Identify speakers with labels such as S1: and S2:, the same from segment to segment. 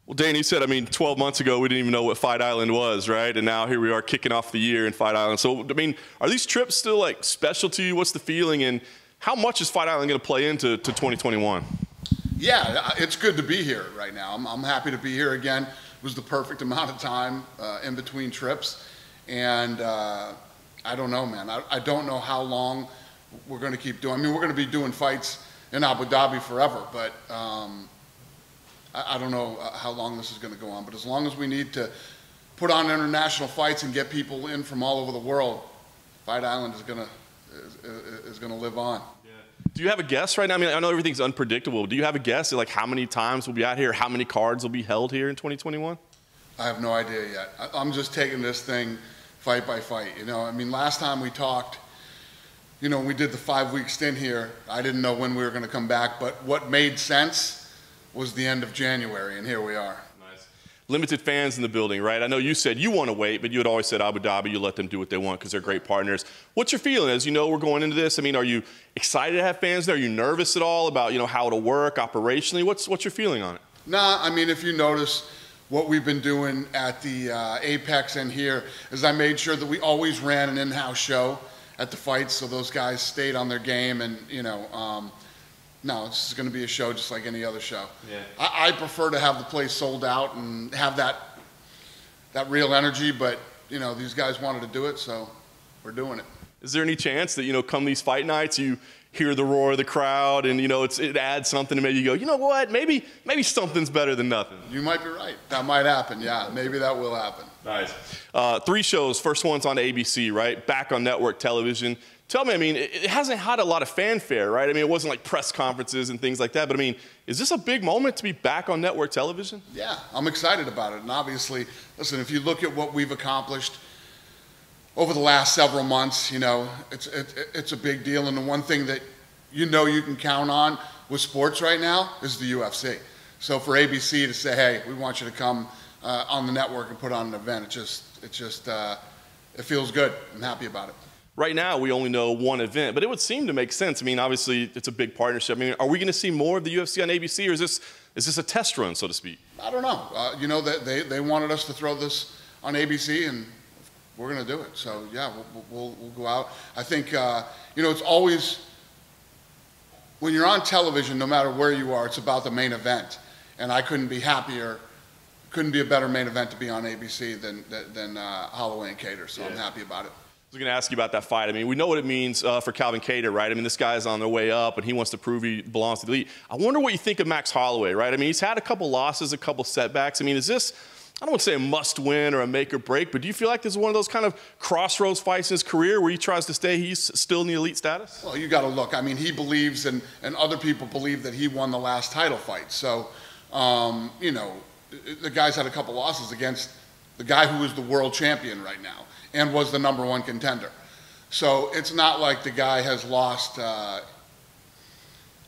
S1: Well, Dan, you said, I mean, 12 months ago, we didn't even know what Fight Island was, right? And now here we are kicking off the year in Fight Island. So, I mean, are these trips still, like, special to you? What's the feeling? And how much is Fight Island going to play into 2021?
S2: Yeah, it's good to be here right now. I'm happy to be here again. It was the perfect amount of time in between trips. And I don't know, man. I don't know how long we're going to keep doing. I mean, we're going to be doing fights in Abu Dhabi forever, but I don't know how long this is going to go on. But as long as we need to put on international fights and get people in from all over the world, Fight Island is going to live on.
S1: Yeah. Do you have a guess right now? I mean, I know everything's unpredictable. Do you have a guess, like how many times we'll be out here, how many cards will be held here in 2021?
S2: I have no idea yet. I'm just taking this thing fight by fight. You know, I mean, last time we talked, you know, we did the 5-week stint here. I didn't know when we were going to come back, but what made sense was the end of January, and here we are.
S1: Nice. Limited fans in the building, right? I know you said you want to wait, but you had always said Abu Dhabi, you let them do what they want because they're great partners. What's your feeling as you know we're going into this? I mean, are you excited to have fans there? Are you nervous at all about, you know, how it'll work operationally? What's your feeling on it?
S2: Nah, I mean, if you notice, what we've been doing at the Apex and here is I made sure that we always ran an in-house show at the fights, so those guys stayed on their game, and you know, no, this is going to be a show just like any other show. Yeah. I prefer to have the place sold out and have that real energy, but you know, these guys wanted to do it, so we're doing it.
S1: Is there any chance that, you know, come these fight nights, you hear the roar of the crowd and, you know, it adds something to maybe you go, you know what, maybe something's better than nothing?
S2: You might be right. That might happen, yeah. Maybe that will happen.
S1: Nice. 3 shows. First one's on ABC, right? Back on network television. Tell me, I mean, it hasn't had a lot of fanfare, right? I mean, it wasn't like press conferences and things like that, but I mean, is this a big moment to be back on network television?
S2: Yeah, I'm excited about it. And obviously, listen, if you look at what we've accomplished over the last several months, you know, it's a big deal. And the one thing that you know you can count on with sports right now is the UFC. So for ABC to say, hey, we want you to come on the network and put on an event, it feels good. I'm happy about it.
S1: Right now, we only know one event, but it would seem to make sense. I mean, obviously, it's a big partnership. I mean, are we going to see more of the UFC on ABC, or is this a test run, so to speak?
S2: I don't know. You know, they wanted us to throw this on ABC, and we're going to do it. So, yeah, we'll go out. I think, you know, it's always, when you're on television, no matter where you are, it's about the main event. And I couldn't be happier, couldn't be a better main event to be on ABC than Holloway and Kattar, so yeah. I'm happy about it.
S1: I was going to ask you about that fight. I mean, we know what it means for Khabib Kattar, right? I mean, this guy's on their way up, and he wants to prove he belongs to the elite. I wonder what you think of Max Holloway, right? I mean, he's had a couple losses, a couple setbacks. I mean, is this, I don't want to say a must-win or a make or break, but do you feel like this is one of those kind of crossroads fights in his career where he tries to stay, he's still in the elite status?
S2: Well, you got to look. I mean, he believes, and other people believe that he won the last title fight. So, you know, the guy's had a couple losses against the guy who is the world champion right now and was the #1 contender. So it's not like the guy has lost,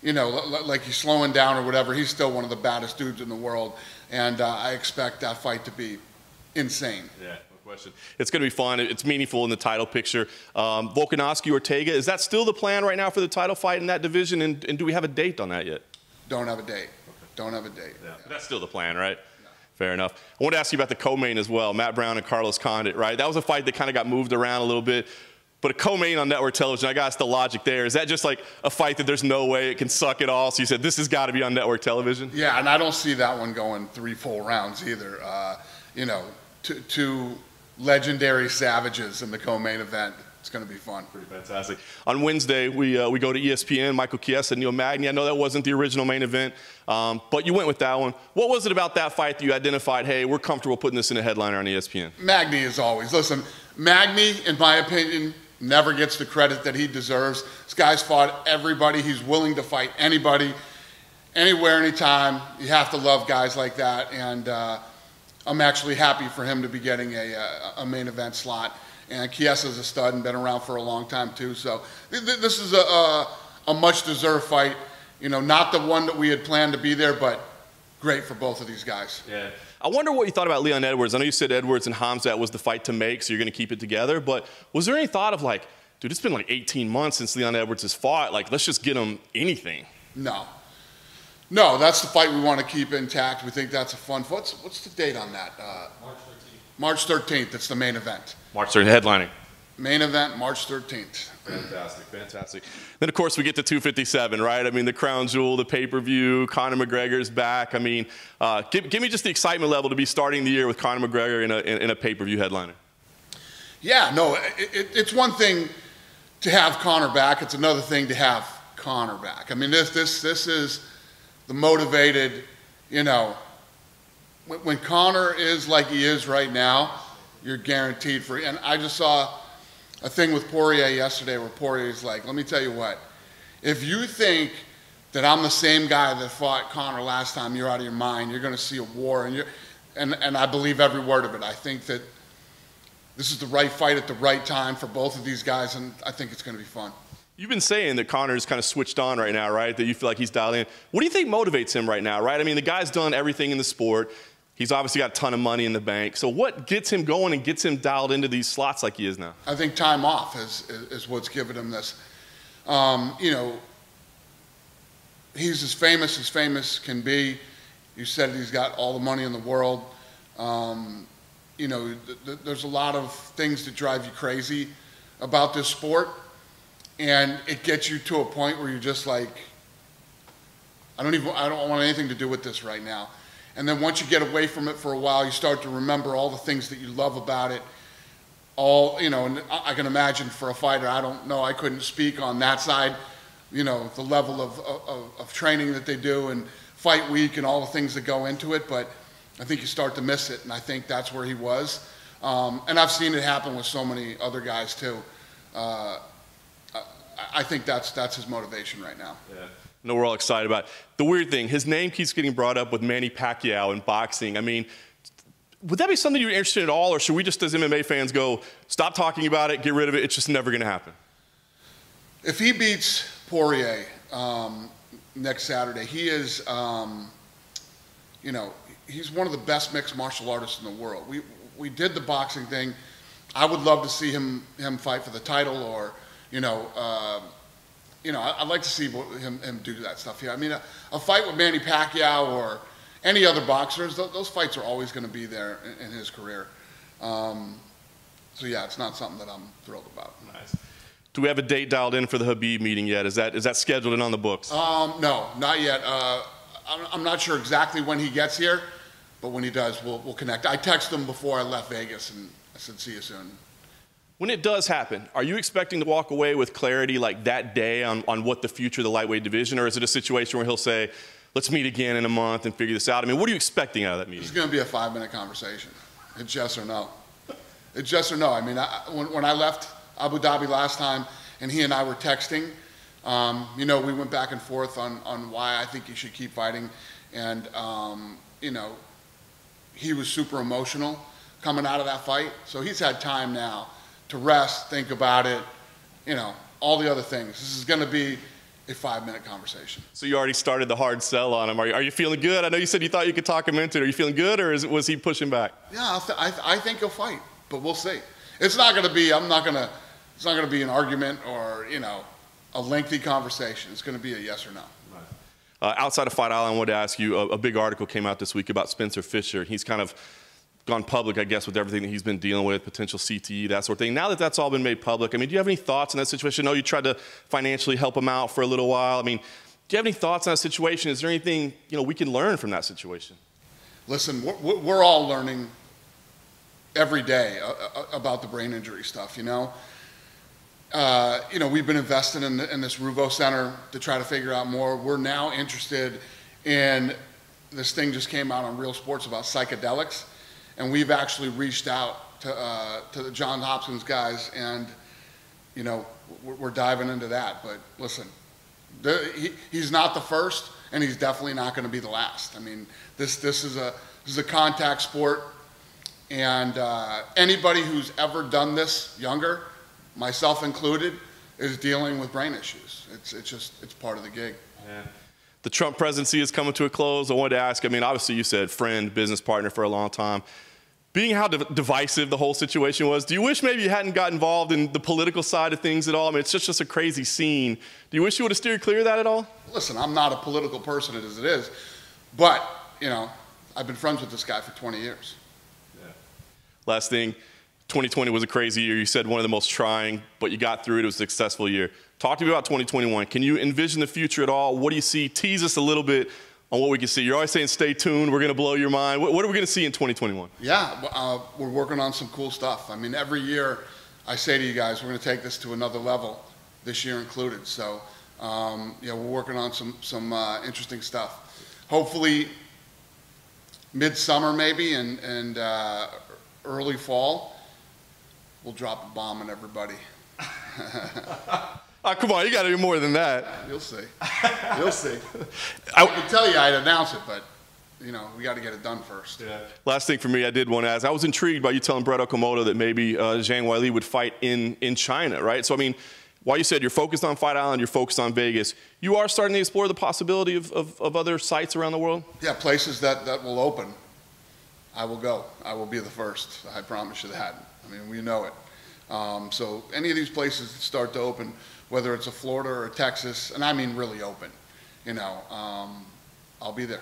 S2: you know, like he's slowing down or whatever. He's still one of the baddest dudes in the world, and I expect that fight to be insane.
S1: Yeah, no question. It's going to be fun. It's meaningful in the title picture. Volkanovski, Ortega, is that still the plan right now for the title fight in that division, and do we have a date on that yet?
S2: Don't have a date. Don't have a date.
S1: Yeah. That's still the plan, right? Fair enough. I want to ask you about the co-main as well, Matt Brown and Carlos Condit, right? That was a fight that kind of got moved around a little bit, but a co-main on network television, I got to ask the logic there. Is that just like a fight that there's no way it can suck at all? So you said this has got to be on network television?
S2: Yeah, and I don't see that one going 3 full rounds either. You know, two legendary savages in the co-main event. It's going to be fun.
S1: Pretty fantastic. On Wednesday, we go to ESPN, Michael Chiesa, Neil Magny. I know that wasn't the original main event, but you went with that one. What was it about that fight that you identified, hey, we're comfortable putting this in a headliner on ESPN?
S2: Magny, as always. Listen, Magny, in my opinion, never gets the credit that he deserves. This guy's fought everybody. He's willing to fight anybody, anywhere, anytime. You have to love guys like that, and I'm actually happy for him to be getting a main event slot. And Chiesa's a stud and been around for a long time too. So this is a much-deserved fight. You know, not the one that we had planned to be there, but great for both of these guys.
S1: Yeah. I wonder what you thought about Leon Edwards. I know you said Edwards and Hamzat was the fight to make, so you're going to keep it together. But was there any thought of like, dude, it's been like 18 months since Leon Edwards has fought. Like, let's just get him anything.
S2: No. No, that's the fight we want to keep intact. We think that's a fun fight. What's the date on that? March 13th. It's the main event.
S1: March 13th, headlining.
S2: Main event, March 13th.
S1: Fantastic, fantastic. Then, of course, we get to 257, right? I mean, the crown jewel, the pay-per-view, Conor McGregor's back. I mean, give me just the excitement level to be starting the year with Conor McGregor in a pay-per-view headliner.
S2: Yeah, no, it's one thing to have Conor back. It's another thing to have Conor back. I mean, this is the motivated, you know, when Conor is like he is right now, you're guaranteed for it. And I just saw a thing with Poirier yesterday where Poirier's like, let me tell you what, if you think that I'm the same guy that fought Conor last time, you're out of your mind. You're going to see a war, and I believe every word of it. I think that this is the right fight at the right time for both of these guys, and I think it's going to be fun.
S1: You've been saying that Conor's kind of switched on right now, right? That you feel like he's dialed in. What do you think motivates him right now, right? I mean, the guy's done everything in the sport. He's obviously got a ton of money in the bank. So what gets him going and gets him dialed into these slots like he is now?
S2: I think time off is what's given him this. You know, he's as famous can be. You said he's got all the money in the world. You know, there's a lot of things that drive you crazy about this sport. And it gets you to a point where you're just like, I don't want anything to do with this right now. And then once you get away from it for a while, you start to remember all the things that you love about it. All, you know, and I can imagine for a fighter, I don't know, I couldn't speak on that side, you know, the level of training that they do and fight week and all the things that go into it, but I think you start to miss it, and I think that's where he was. And I've seen it happen with so many other guys too. I think that's his motivation right now.
S1: Yeah. No, we're all excited about it. The weird thing, his name keeps getting brought up with Manny Pacquiao in boxing. I mean, would that be something you're interested in at all, or should we just as MMA fans go, stop talking about it, get rid of it, it's just never going to happen?
S2: If he beats Poirier next Saturday, he is, you know, he's one of the best mixed martial artists in the world. We did the boxing thing. I would love to see him fight for the title, or, you know, I'd like to see him do that stuff here. I mean, a fight with Manny Pacquiao or any other boxers, those fights are always going to be there in his career. So yeah, it's not something that I'm thrilled about.
S1: Nice. Do we have a date dialed in for the Khabib meeting yet? Is that scheduled and on the books?
S2: No, not yet. I'm not sure exactly when he gets here, but when he does, we'll connect. I texted him before I left Vegas, and I said, see you soon.
S1: When it does happen, are you expecting to walk away with clarity like that day on what the future of the lightweight division, or is it a situation where he'll say, let's meet again in a month and figure this out? I mean, what are you expecting out of that meeting?
S2: It's going to be a 5-minute conversation. It's yes or no. It's yes or no. I mean, when I left Abu Dhabi last time and he and I were texting, you know, we went back and forth on why I think he should keep fighting. And, you know, he was super emotional coming out of that fight. So he's had time now to rest, think about it, you know, all the other things. This is going to be a 5-minute conversation.
S1: So you already started the hard sell on him. Are you feeling good? I know you said you thought you could talk him into it. Are you feeling good, or was he pushing back?
S2: Yeah, I think he'll fight, but we'll see. It's not going to be, it's not going to be an argument or, you know, a lengthy conversation. It's going to be a yes or no.
S1: Right. Outside of Fight Island, I wanted to ask you, a big article came out this week about Spencer Fisher. He's kind of gone public, I guess, with everything that he's been dealing with, potential CTE, that sort of thing. Now that that's all been made public, I mean, do you have any thoughts on that situation? I know you tried to financially help him out for a little while. I mean, do you have any thoughts on that situation? Is there anything, you know, we can learn from that situation?
S2: Listen, we're all learning every day about the brain injury stuff, you know? You know, we've been investing in this Ruvo Center to try to figure out more. We're now interested in, this thing just came out on Real Sports about psychedelics. And we've actually reached out to the Johns Hopkins guys, and, you know, we're diving into that. But listen, he's not the first, and he's definitely not going to be the last. I mean, this is a contact sport, and anybody who's ever done this younger, myself included, is dealing with brain issues. It's part of the gig.
S1: Yeah. The Trump presidency is coming to a close. I wanted to ask, I mean, obviously you said friend, business partner for a long time. being how divisive the whole situation was, do you wish maybe you hadn't got involved in the political side of things at all? I mean, it's just a crazy scene. Do you wish you would have steered clear of that at all?
S2: Listen, I'm not a political person as it is, but, you know, I've been friends with this guy for 20 years.
S1: Yeah. Last thing, 2020 was a crazy year. You said one of the most trying, but you got through it. It was a successful year. Talk to me about 2021. Can you envision the future at all? What do you see? Tease us a little bit on what we can see. You're always saying stay tuned. We're going to blow your mind. What are we going to see in 2021?
S2: Yeah, we're working on some cool stuff. I mean, every year I say to you guys, we're going to take this to another level, this year included. So, yeah, we're working on some interesting stuff. Hopefully, midsummer maybe and early fall, we'll drop a bomb on everybody.
S1: Oh, come on, you got to do more than that.
S2: You'll see. You'll see. I could tell you I'd announce it, but, you know, we got to get it done first.
S1: Yeah. Last thing for me, I did want to ask. I was intrigued by you telling Brett Okamoto that maybe Zhang Weili would fight in China, right? So, I mean, while you said you're focused on Fight Island, you're focused on Vegas, you are starting to explore the possibility of other sites around the world?
S2: Yeah, places that will open. I will go. I will be the first. I promise you that. I mean, we know it. So any of these places that start to open, whether it's a Florida or a Texas, and I mean really open, you know, I'll be there.